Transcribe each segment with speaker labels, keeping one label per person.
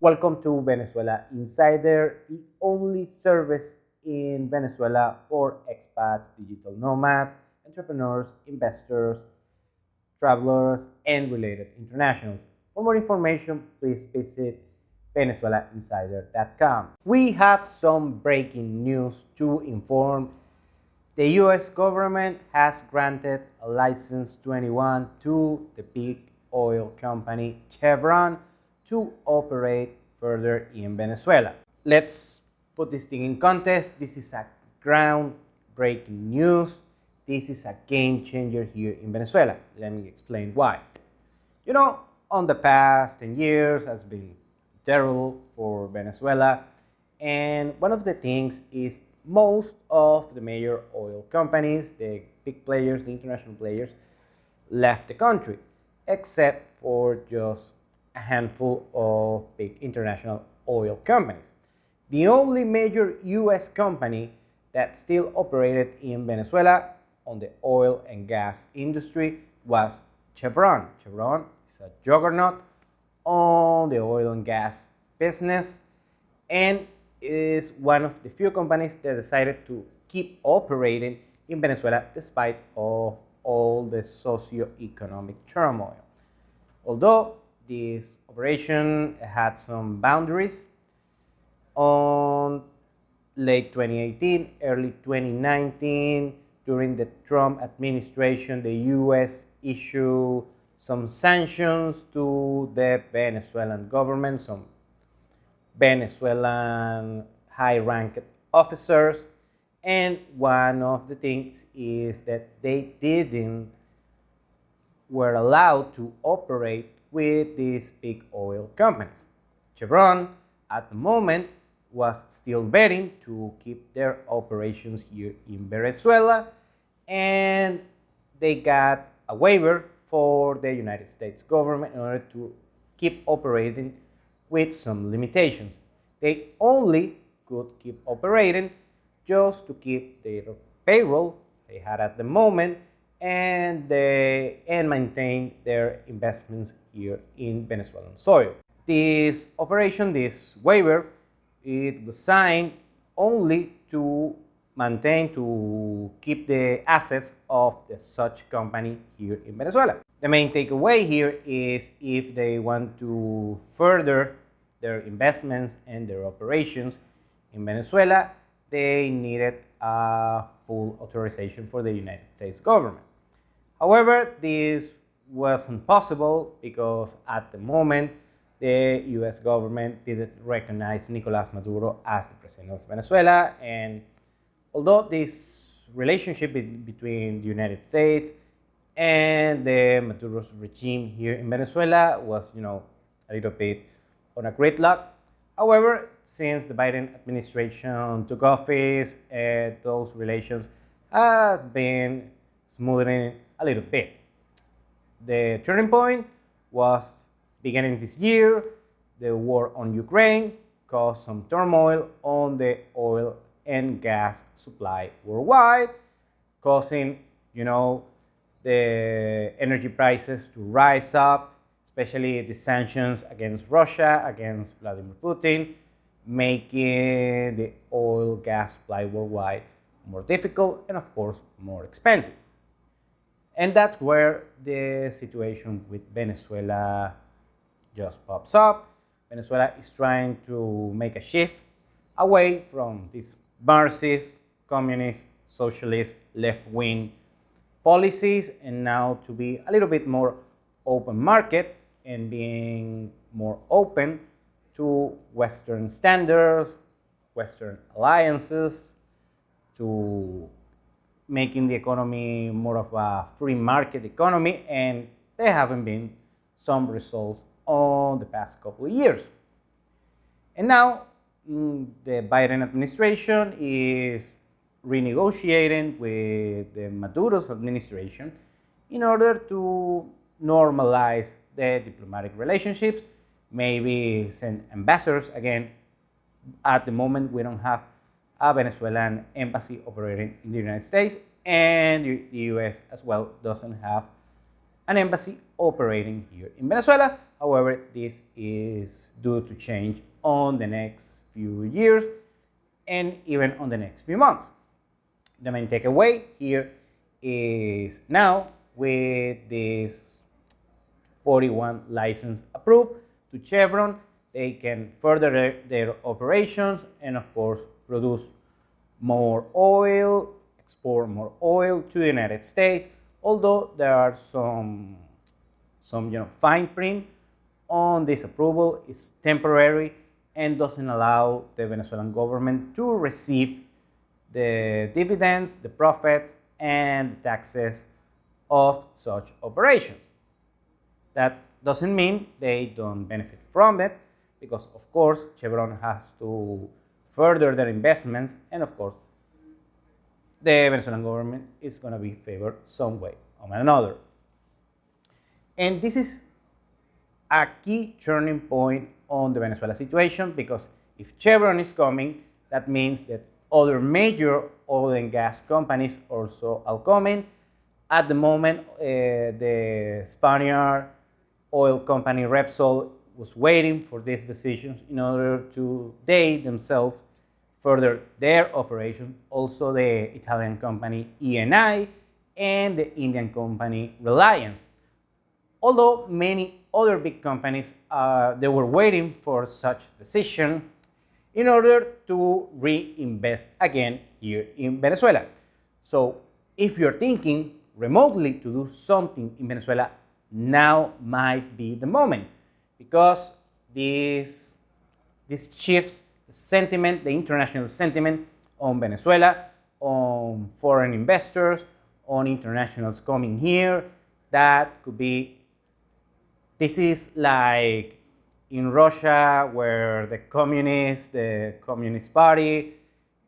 Speaker 1: Welcome to Venezuela Insider, the only service in Venezuela for expats, digital nomads, entrepreneurs, investors, travelers, and related internationals. For more information, please visit venezuelainsider.com. We have some breaking news to inform. The US government has granted a license 21 to the big oil company Chevron to operate further in Venezuela. Let's put this thing in context. This is a groundbreaking news. This is a game changer here in Venezuela. Let me explain why. You know, on the past 10 years has been terrible for Venezuela, and one of the things is most of the major oil companies, the big players, the international players, left the country, except for just a handful of big international oil companies. The only major US company that still operated in Venezuela on the oil and gas industry was Chevron. Chevron is a juggernaut on the oil and gas business and is one of the few companies that decided to keep operating in Venezuela despite of all the socio-economic turmoil. Although this operation had some boundaries, on late 2018, early 2019, during the Trump administration, the US issued some sanctions to the Venezuelan government, some Venezuelan high-ranked officers, and one of the things is that they were allowed to operate with these big oil companies. Chevron, at the moment, was still betting to keep their operations here in Venezuela, and they got a waiver for the United States government in order to keep operating with some limitations. They only could keep operating just to keep their payroll they had at the moment and maintain their investments here in Venezuelan soil. This operation, this waiver, it was signed only to keep the assets of such company here in Venezuela. The main takeaway here is if they want to further their investments and their operations in Venezuela, they needed a full authorization for the United States government. However, this wasn't possible because at the moment the US government didn't recognize Nicolás Maduro as the president of Venezuela, and although this relationship between the United States and the Maduro's regime here in Venezuela was, a little bit on a gridlock. However, since the Biden administration took office, those relations has been smoothing a little bit. The turning point was beginning this year. The war on Ukraine caused some turmoil on the oil and gas supply worldwide, causing, the energy prices to rise up, especially the sanctions against Russia, against Vladimir Putin, making the oil gas supply worldwide more difficult and, of course, more expensive. And that's where the situation with Venezuela just pops up. Venezuela is trying to make a shift away from these Marxist, communist, socialist, left-wing policies and now to be a little bit more open market and being more open to Western standards, Western alliances, to making the economy more of a free market economy, and there haven't been some results on the past couple of years. And now the Biden administration is renegotiating with the Maduro's administration in order to normalize the diplomatic relationships, maybe send ambassadors again. At the moment, we don't have a Venezuelan embassy operating in the United States, and the US as well doesn't have an embassy operating here in Venezuela. However, this is due to change on the next few years and even on the next few months. The main takeaway here is now with this 41 license approved to Chevron, they can further their operations and of course produce more oil, export more oil to the United States, although there are some fine print on this approval. Is temporary and doesn't allow the Venezuelan government to receive the dividends, the profits, and the taxes of such operations. That doesn't mean they don't benefit from it, because of course Chevron has to further their investments, and of course the Venezuelan government is going to be favored some way or another. And this is a key turning point on the Venezuela situation, because if Chevron is coming, that means that other major oil and gas companies also are coming. At the moment, the Spaniard oil company Repsol was waiting for these decisions in order to they themselves further their operation. Also the Italian company Eni and the Indian company Reliance. Although many other big companies, they were waiting for such decision in order to reinvest again here in Venezuela. So if you're thinking remotely to do something in Venezuela, now might be the moment, because this shifts the sentiment, the international sentiment on Venezuela, on foreign investors, on internationals coming here. That could be, this is like in Russia, where the Communist Party,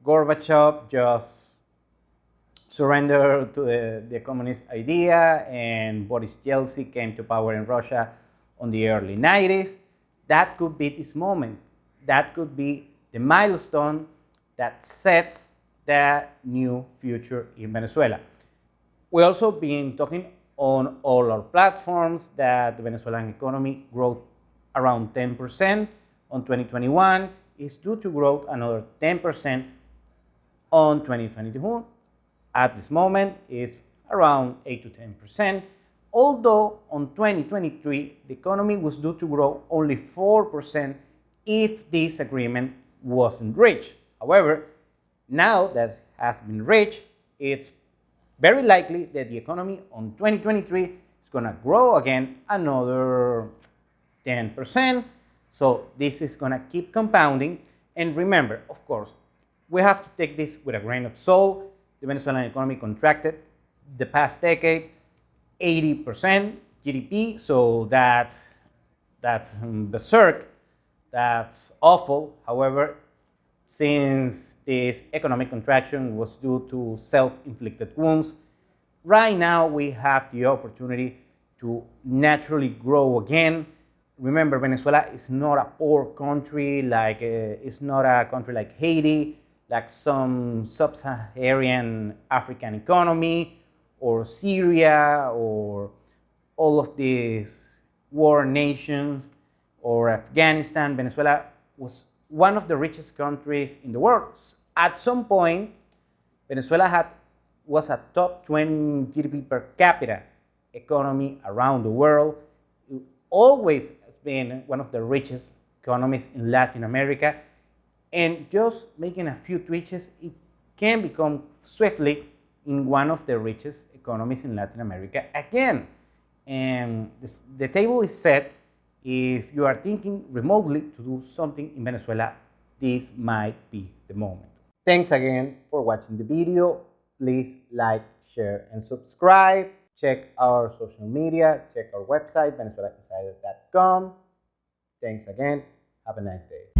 Speaker 1: Gorbachev just surrendered to the communist idea, and Boris Yeltsin came to power in Russia on the early 90s. That could be this moment. That could be the milestone that sets the new future in Venezuela. We've also been talking on all our platforms that the Venezuelan economy growth around 10% on 2021 is due to growth another 10% on 2022. At this moment is around 8 to 10%, although on 2023 the economy was due to grow only 4% if this agreement wasn't reached. However, now that it has been reached, it's very likely that the economy on 2023 is going to grow again another 10%. So this is going to keep compounding. And remember, of course, we have to take this with a grain of salt. The Venezuelan economy contracted the past decade 80% GDP, so that's berserk, that's awful. However, since this economic contraction was due to self-inflicted wounds, right now we have the opportunity to naturally grow again. Remember, Venezuela is not a poor country, like it's not a country like Haiti, like some sub-Saharan African economy, or Syria, or all of these war nations, or Afghanistan. Venezuela was one of the richest countries in the world. At some point, Venezuela was a top 20 GDP per capita economy around the world. It always has been one of the richest economies in Latin America. And just making a few tweaks, it can become swiftly in one of the richest economies in Latin America again. And the table is set. If you are thinking remotely to do something in Venezuela, this might be the moment. Thanks again for watching the video. Please like, share, and subscribe. Check our social media. Check our website, venezuelainsider.com. Thanks again. Have a nice day.